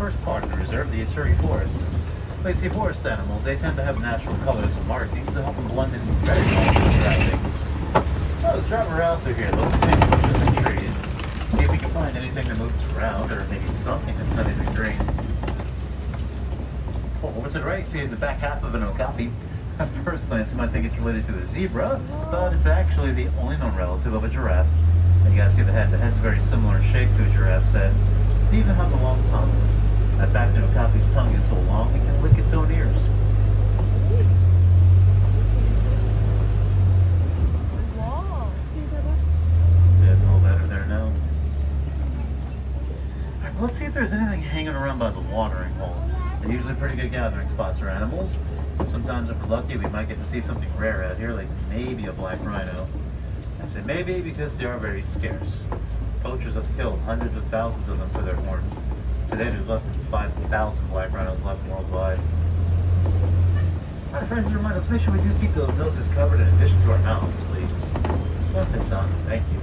first part of the reserve, the Ituri Forest. But you see, forest animals, they tend to have natural colors and markings to help them blend in very well with the surroundings. So let's drive around through here, look at the bushes and trees, see if we can find anything that moves around, or maybe something that's not even green. Oh, over to the right, see the back half of an okapi. At first glance, you might think it's related to a zebra, but it's actually the only known relative of a giraffe. And you gotta see the head. The head's very similar in shape to a giraffe's head. They even have the long tongues. In fact, an okapi's tongue is so long it can lick its own ears. Wow. See, it's a little better there now. Alright, well, let's see if there's anything hanging around by the watering hole. They're usually pretty good gathering spots for animals. Sometimes if we're lucky, we might get to see something rare out here, like maybe a black rhino. I say maybe because they are very scarce. Poachers have killed hundreds of thousands of them for their horns. Today there's less than 5,000 black rhinos left worldwide. Alright friends, remind us, make sure we do keep those noses covered in addition to our mouths, please. Something, son. Thank you.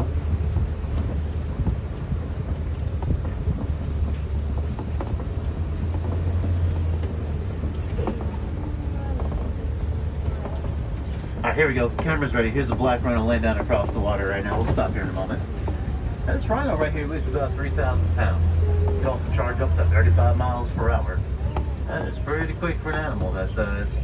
Alright, here we go. Camera's ready. Here's a black rhino laying down across the water right now. We'll stop here in a moment. And this rhino right here weighs about 3,000 pounds. It can also charge up to 35 miles per hour. That is pretty quick for an animal that size.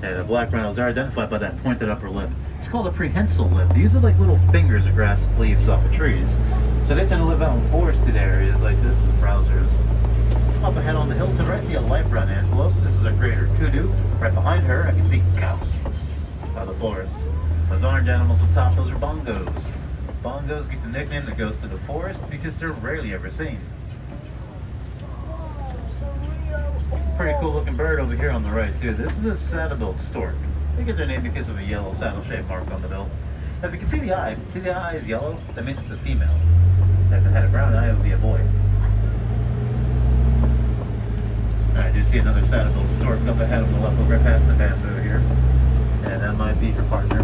And the black rhinos are identified by that pointed upper lip. It's called a prehensile lip. They use it like little fingers to grasp leaves off of trees. So they tend to live out in forested areas like this as browsers. Up ahead on the hill to the right, see a light brown antelope. This is a greater kudu. Right behind her, I can see ghosts of the forest. Those orange animals up top, those are bongos. Bongos get the nickname the ghost of the forest because they're rarely ever seen. Pretty cool looking bird over here on the right too. This is a saddle-billed stork. They get their name because of a yellow saddle-shaped mark on the bill. Now, if you can see the eye is yellow, that means it's a female. If it had a brown eye, it would be a boy. I do see another saddle-billed stork up ahead on the left. We'll right past the fence over here. And that might be her partner.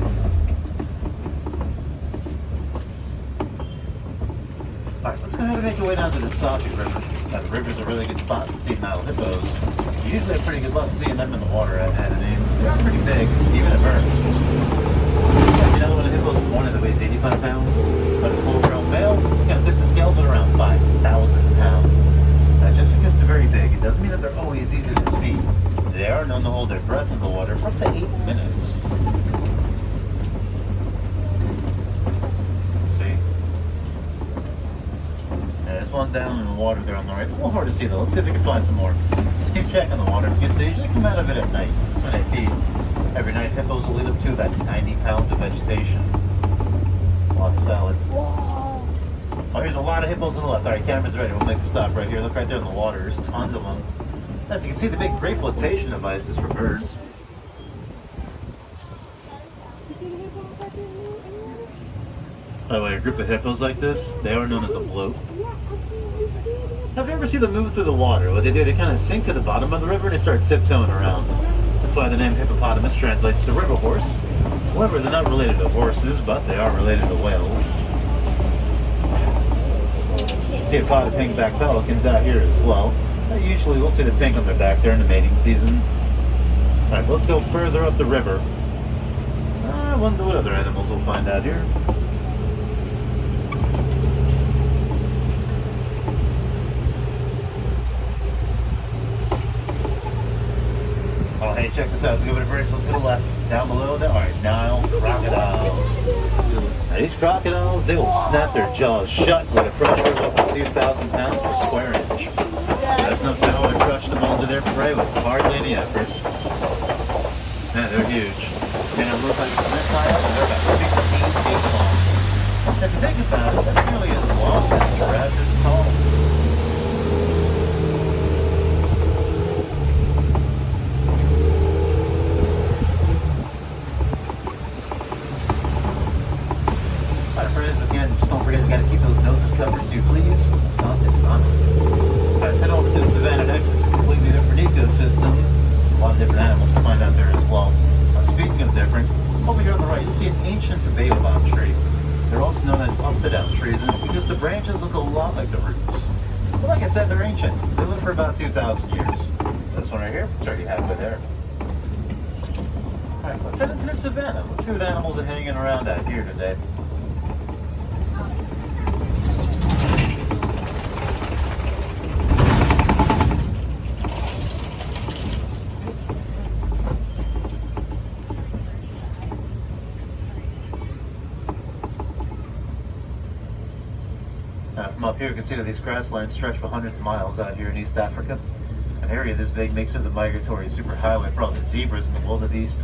Alright, let's go ahead and make our way down to the Sabi River. Now, the river's a really good spot to see Nile hippos. You usually have pretty good luck seeing them in the water at Ananame. They're pretty big, even at birth. You know, when a hippo's born, it weighs 85 pounds. But a full-grown male, it's going to tip the scales at around 5,000 pounds. Just because they're very big, it doesn't mean that they're always easy to see. They are known to hold their breath in the water for up to 8 minutes. See? There's one down in the water there on the right. It's a little hard to see though. Let's see if we can find some more. Just keep checking the water because they usually come out of it at night. That's when they feed. Every night, hippos will eat up to about 90 pounds of vegetation. That's a lot of salad. Oh, here's a lot of hippos on the left. Alright, camera's ready. We'll make a stop right here. Look right there in the water. There's tons of them. As you can see, the big great flotation devices for birds. By the way, a group of hippos like this, they are known as a bloat. Have you ever seen them move through the water? What they do, they kind of sink to the bottom of the river and they start tiptoeing around. That's why the name hippopotamus translates to river horse. However, they're not related to horses, but they are related to whales. See a pot of pink-backed pelicans out here as well. Usually we'll see the pink on their back during the mating season. Alright, let's go further up the river. I wonder what other animals we'll find out here. Oh hey, check this out. Let's go over the bridge. Look to the left. Down below there are Nile crocodiles. Now, these crocodiles, they will snap their jaws shut with a pressure of up to 2,000 pounds per square inch. That's enough power to crush them onto their prey with hardly any effort. Man, they're huge. They don't look like from this high up, and they're about 16 feet long. If you think about it, that's nearly as long as a giraffe is tall. Again, just don't forget, you gotta keep those noses covered too, please. It's not. Alright, head over to the Savannah next. It's a completely different ecosystem. A lot of different animals to find out there as well. Speaking of different, over here on the right, you'll see an ancient baobab tree. They're also known as upside-down trees, and it's because the branches look a lot like the roots. But like I said, they're ancient. They lived for about 2,000 years. This one right here, it's already halfway there. Alright, let's head into the savannah. Let's see what animals are hanging around out here today. From up here, you can see that these grasslands stretch for hundreds of miles out here in East Africa. An area this big makes it the migratory superhighway for all the zebras and the wildebeest.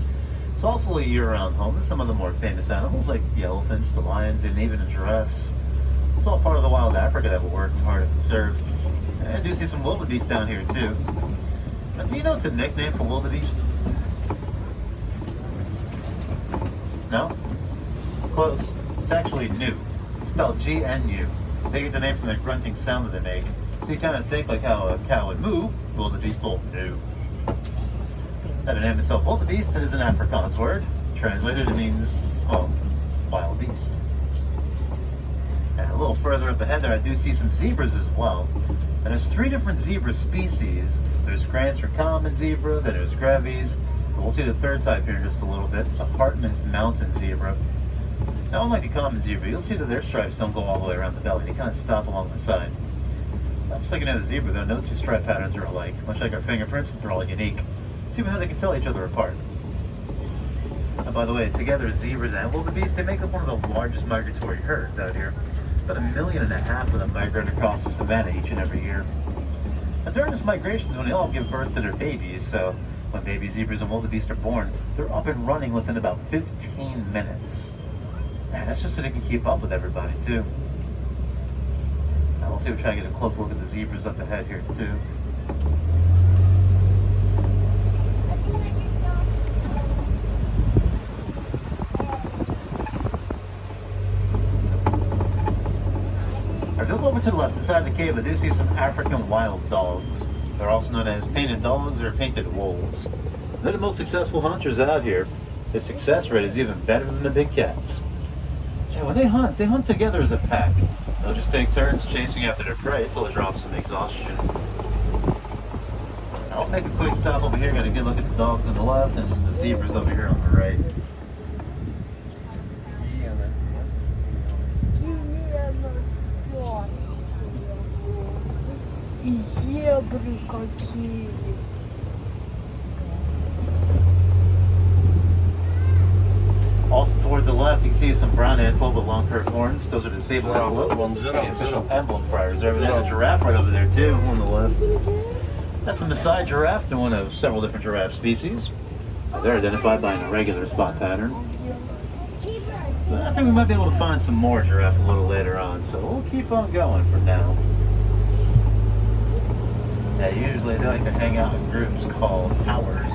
It's also a year-round home to some of the more famous animals like the elephants, the lions, and even the giraffes. It's all part of the wild Africa that we're working hard to conserve. And I do see some wildebeest down here too. Now, do you know it's a nickname for wildebeest? No? Close. It's actually new. It's spelled G-N-U. They get the name from the grunting sound that they make. So you kind of think like how a cow would moo, wildebeest will moo. Now the name itself, wildebeest, is an Afrikaans word. Translated, it means, well, wild beast. And a little further up ahead there, I do see some zebras as well. And there's 3 different zebra species. There's Grant's or common zebra, then there's Grevy's. We'll see the third type here in just a little bit, the Hartman's mountain zebra. Now, unlike the common zebra, you'll see that their stripes don't go all the way around the belly. They kind of stop along the side. Now, just like another zebra, though, no 2 stripe patterns are alike. Much like our fingerprints, they're all unique. See how they can tell each other apart. And by the way, together, zebras and wildebeest, they make up one of the largest migratory herds out here. About 1.5 million of them migrate across the savannah each and every year. Now, during this migration is when they all give birth to their babies, so when baby zebras and wildebeest are born, they're up and running within about 15 minutes. Man, that's just so they can keep up with everybody, too. Now, we'll see if we try to get a close look at the zebras up ahead here, too. If you look over to the left, inside the cave, I do see some African wild dogs. They're also known as painted dogs or painted wolves. They're the most successful hunters out here. Their success rate is even better than the big cats. Yeah, when they hunt together as a pack. They'll just take turns chasing after their prey until it drops some exhaustion. I'll take a quick stop over here, got a good look at the dogs on the left and the zebras over here on the right. Зебры какие. Also towards the left, you can see some brown antelope with long curved horns. Those are the sable antelope, the official emblem for our reserve. And there's a giraffe right over there too, on the left. That's a Maasai giraffe, they're one of several different giraffe species. They're identified by an irregular spot pattern. But I think we might be able to find some more giraffe a little later on, so we'll keep on going for now. Yeah, usually they like to hang out in groups called towers.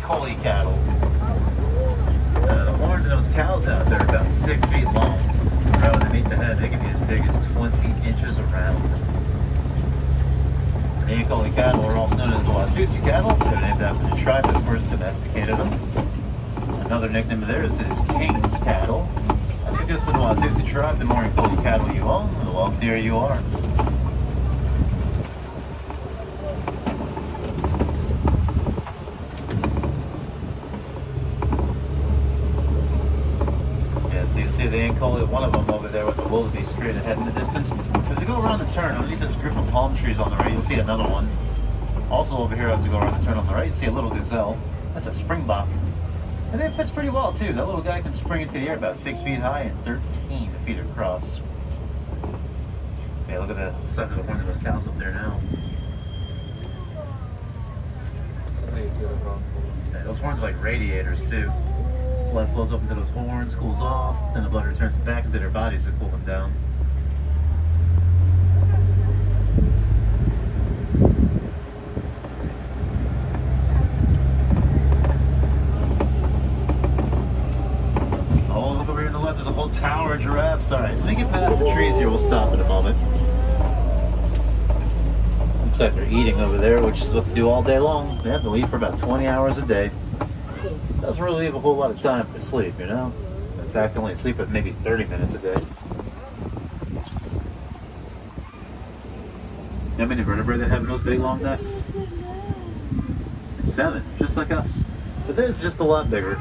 Collie cattle. The horns of those cows out there are about 6 feet long. Right when they meet the head, they can be as big as 20 inches around. The collie cattle are also known as the Watusi cattle. They're named after the tribe that first domesticated them. Another nickname of theirs is King's cattle. That's because in the Watusi tribe, the more collie cattle you own, the wealthier you are. The Ankole, one of them over there with the wildebeest straight ahead in the distance. As you go around the turn, underneath this group of palm trees on the right, you'll see another one. Also over here, as you go around the turn on the right, you see a little gazelle. That's a springbok. And it fits pretty well too. That little guy can spring into the air about 6 feet high and 13 feet across. Yeah, look at the size of the horns of those cows up there now. horns are like radiators too. Blood flows up into those horns, cools off, then the blood returns back into their bodies to cool them down. Oh, look over here on the left, there's a whole tower of giraffes. Alright, when we get past the trees here, we'll stop in a moment. Looks like they're eating over there, which is what they do all day long. They have to eat for about 20 hours a day. Doesn't really leave a whole lot of time for sleep, you know? In fact, they only sleep at maybe 30 minutes a day. You know how many vertebrae that have those big long necks? 7, just like us. But theirs is just a lot bigger.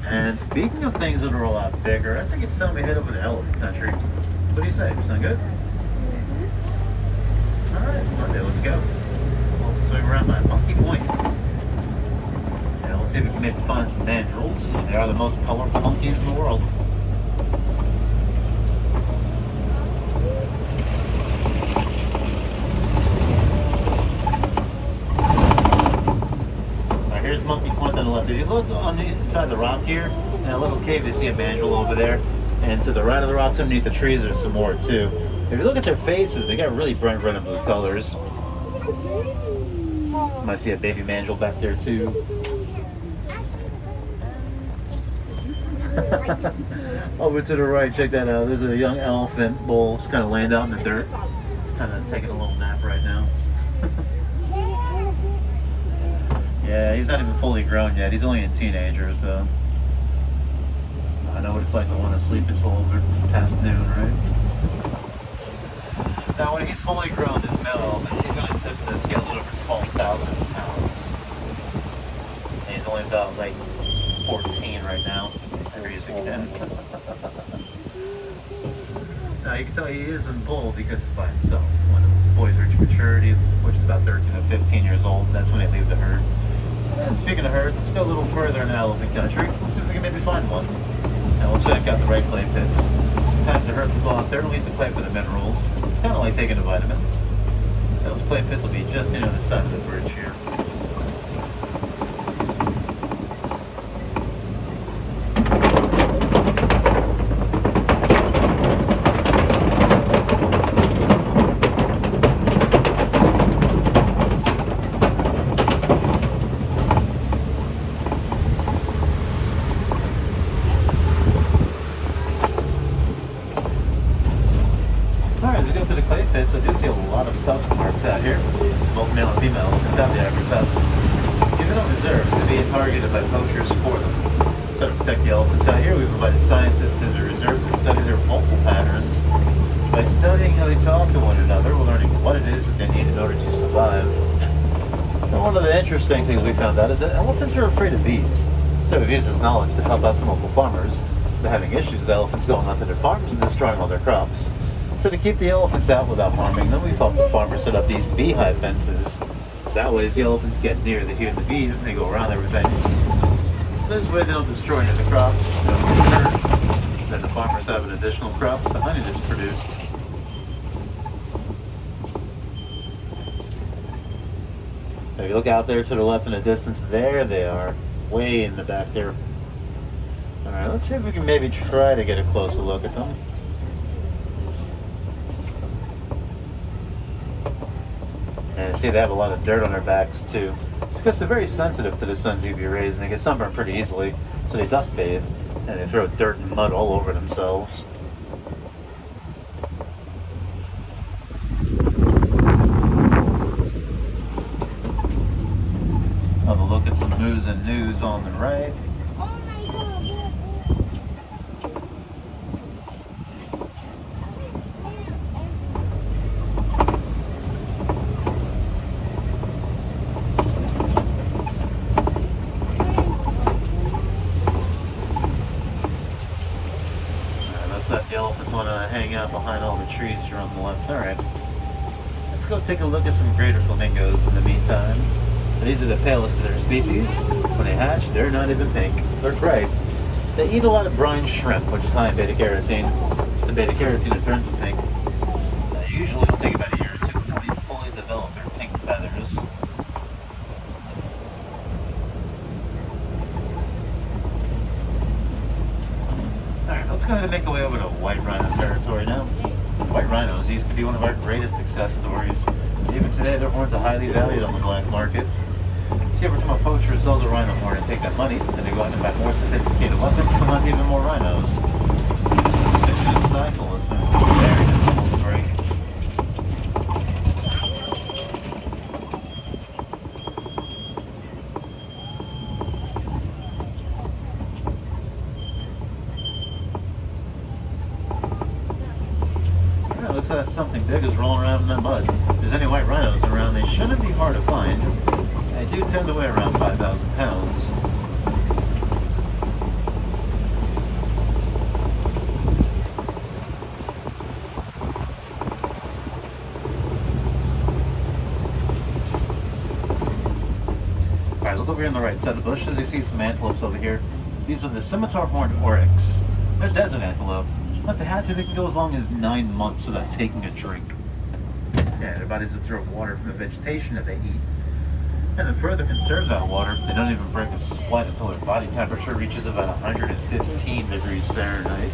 And speaking of things that are a lot bigger, I think it's time we head over to elephant country. What do you say? Sound good? Alright, Monday, let's go. We'll swing around by Monkey Point. And let's see if we can maybe find some mandrills. They are the most colorful monkeys in the world. Alright, here's Monkey Point on the left. If you look on the inside of the rock here, in a little cave, you see a mandrill over there. And to the right of the rocks underneath the trees, there's some more too. If you look at their faces, they got really bright red and blue colors. You might see a baby mandrill back there too. Over to the right, check that out. There's a young elephant bull. Just kind of laying out in the dirt. Just kind of taking a little nap right now. Yeah, he's not even fully grown yet. He's only a teenager, so I know what it's like to want to sleep until over past noon, right? Now, when he's fully grown, this male elephant, he's going to tip the scale over 12,000 pounds. And he's only about like 14 right now. There he is again. Now, you can tell he isn't bull because he's by himself. When the boys reach maturity, which is about 13 or 15 years old, that's when they leave the herd. And speaking of herds, let's go a little further in elephant country. Let's see if we can maybe find one. Now, we'll check out the right clay pits. Sometimes the herds will go out there and leave the clay for the minerals. It's kind of like taking a vitamin. Those clay pits will be just on the side of the bridge here. So I do see a lot of tusk marks out here, both male and female elephants out there for tusks. Even on reserves, they're being targeted by poachers for them. So to protect the elephants out here, we provided scientists to the reserve to study their vocal patterns. By studying how they talk to one another, we're learning what it is that they need in order to survive. And one of the interesting things we found out is that elephants are afraid of bees. So we've used this knowledge to help out some local farmers. They're having issues with elephants going onto their farms and destroying all their crops. So to keep the elephants out without harming them, we've helped the farmers set up these beehive fences. That way, as the elephants get near, they hear the bees and they go around everything. So this way they don't destroy any of the crops. Then the farmers have an additional crop with the honey that's produced. If you look out there to the left in the distance, there they are, way in the back there. Alright, let's see if we can maybe try to get a closer look at them. And see, they have a lot of dirt on their backs too. It's because they're very sensitive to the sun's UV rays and they get sunburned pretty easily. So they dust bathe and they throw dirt and mud all over themselves. Have a look at some moose and news on the right. The elephants want to hang out behind all the trees here on the left. Alright, let's go take a look at some greater flamingos in the meantime. These are the palest of their species. When they hatch, they're not even pink. They're bright. They eat a lot of brine shrimp, which is high in beta-carotene. It's the beta-carotene that turns them pink. Usually it'll take about a year or two before they fully develop their pink feathers. go ahead and make our way over to white rhino territory now. White rhinos used to be one of our greatest success stories. Even today, their horns are highly valued on the black market. See, every time a poacher sells a rhino horn and take that money, then they go out and buy more sophisticated weapons to hunt even more rhinos. This vicious cycle has been very difficult to break. Yeah, looks like something big is rolling around in that mud. If there's any white rhinos around, they shouldn't be hard to find. They do tend to weigh around 5,000 pounds. Alright, look over here on the right side of the bushes. You see some antelopes over here. These are the scimitar horned oryx. They're desert antelope. If they had to, they can go as long as 9 months without taking a drink. Yeah, their bodies absorb water from the vegetation that they eat. And to further conserve that water, they don't even break a sweat until their body temperature reaches about 115 degrees Fahrenheit.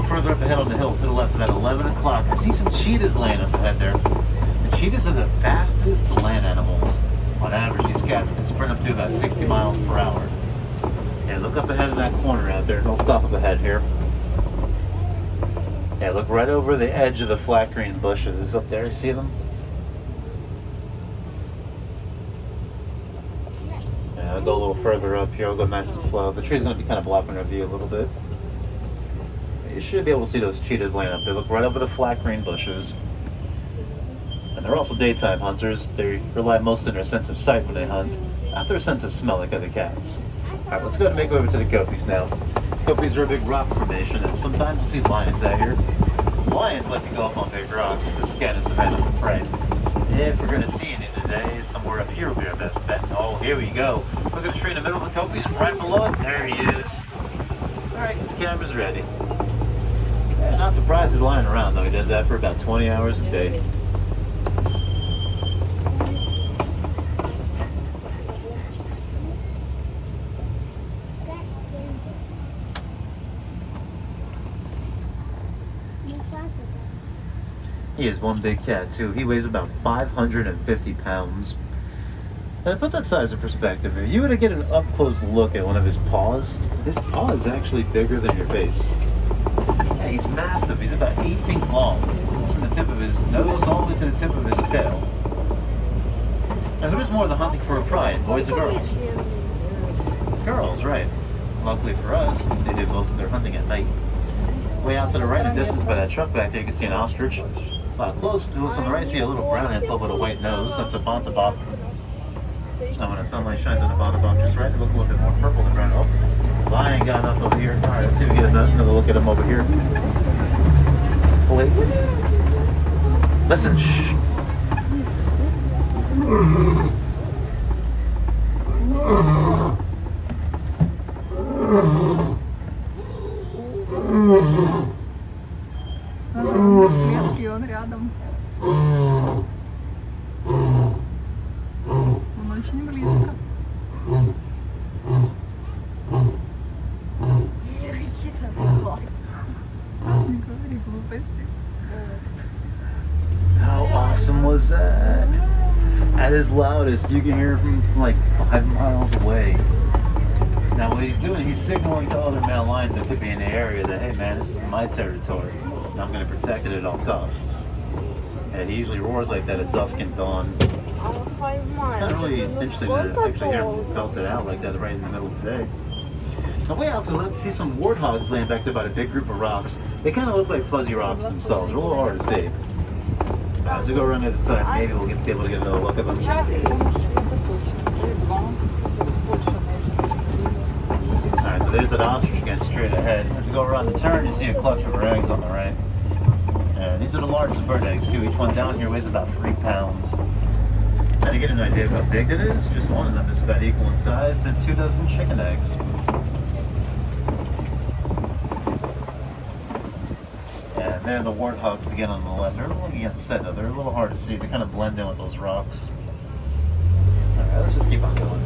Further up ahead on the hill to the left, about 11 o'clock, I see some cheetahs laying up ahead there. The cheetahs are the fastest land animals. On average, these cats can sprint up to about 60 miles per hour. Yeah, look up ahead in that corner out there. Don't stop up ahead here. Yeah, look right over the edge of the flat green bushes up there. You see them? Yeah, I'll go a little further up here. I'll go nice and slow. The tree's going to be kind of blocking our view a little bit. You should be able to see those cheetahs laying up. They look right over the flat green bushes. And they're also daytime hunters. They rely most on their sense of sight when they hunt, not their sense of smell like other cats. Alright, let's go ahead and make our way over to the Copies now. Copies are a big rock formation, and sometimes you'll see lions out here. Lions like to go up on big rocks to scan and surveil the prey. If we're going to see any today, somewhere up here will be our best bet. Oh, here we go. Look at the tree in the middle of the Copies, right below it. There he is. Alright, the camera's ready. Yeah, not surprised he's lying around, though. He does that for about 20 hours a day. He is one big cat, too. He weighs about 550 pounds. And to put that size in perspective, if you were to get an up-close look at one of his paw is actually bigger than your face. Yeah, he's massive. He's about 8 feet long. From the tip of his nose all the way to the tip of his tail. Now, who does more of the hunting for a pride, boys or girls? Girls, right. Luckily for us, they do most of their hunting at night. Way out to the right in the distance by that truck back there, you can see an ostrich. Close to us on the right, see a little brown antelope with a white nose. That's a bontebok. And when the sunlight shines on the bontebok just right, they look a little bit more purple than brown. Oh, lion got up over here. All right, let's see if we get another look at him over here. Wait. Listen, shh. Клетки, он рядом. Он очень близко. Не говори глупости. How awesome was that? At his loudest, you can hear him from like 5 miles away. Now what he's doing, he's signaling to other male lions that could be in the area that, hey man, this is my territory, and I'm going to protect it at all costs. And he usually roars like that at dusk and dawn. It's not really interesting to actually hear him belt it out like that right in the middle of the day. On the way out to the left, see some warthogs laying back there by a big group of rocks. They kind of look like fuzzy rocks themselves. They're a little hard to see. As we go around the other side, maybe we'll be able to get another look at them. Alright, so there's that ostrich again straight ahead. As we go around the turn, you see a clutch of eggs on the right. And these are the largest bird eggs too. Each one down here weighs about 3 pounds. Now to get an idea of how big it is, just one of them is about equal in size to 2 dozen chicken eggs. And there are the warthogs again on the left. They're looking at the set though. They're a little hard to see. They kind of blend in with those rocks. Alright, let's just keep on going.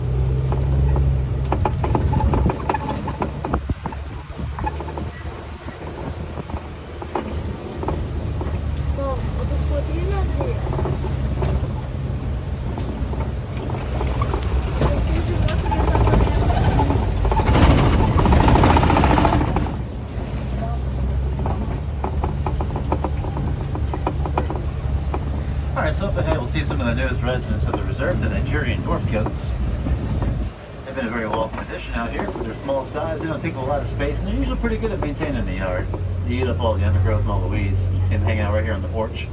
Alright, so up ahead we'll see some of the newest residents of the reserve, the Nigerian dwarf goats. They've been a very welcome addition out here. For their small size, they don't take up a lot of space, and they're usually pretty good at maintaining the yard. They eat up all the undergrowth and all the weeds. You see them hanging out right here on the porch.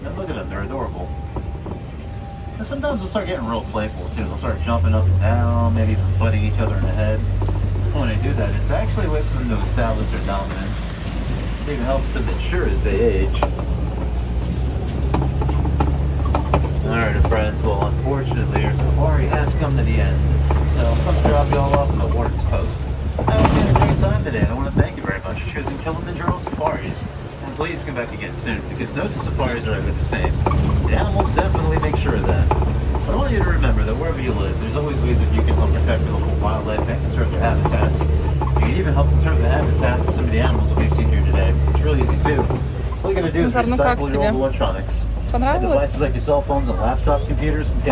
And look at them, they're adorable. And sometimes they'll start getting real playful too. They'll start jumping up and down, maybe even butting each other in the head. When they do that, it's actually a way for them to establish their dominance. It even helps them mature as they age. Alright friends, well unfortunately our safari has come to the end. So I'm going to drop you all off in the warden's post. I hope you had a great time today, and I want to thank you very much for choosing Kilimanjaro Safaris. And please come back again soon, because no two safaris are ever the same. The animals definitely make sure of that. But I want you to remember that wherever you live, there's always ways that you can help protect the local wildlife and conserve their habitats. You can even help conserve the habitats of some of the animals that we've seen here today. It's really easy too. All you gotta do is Nazar, ну как recycle your тебе? old electronics. And Понравилось? devices like your cell phones and laptop computers contain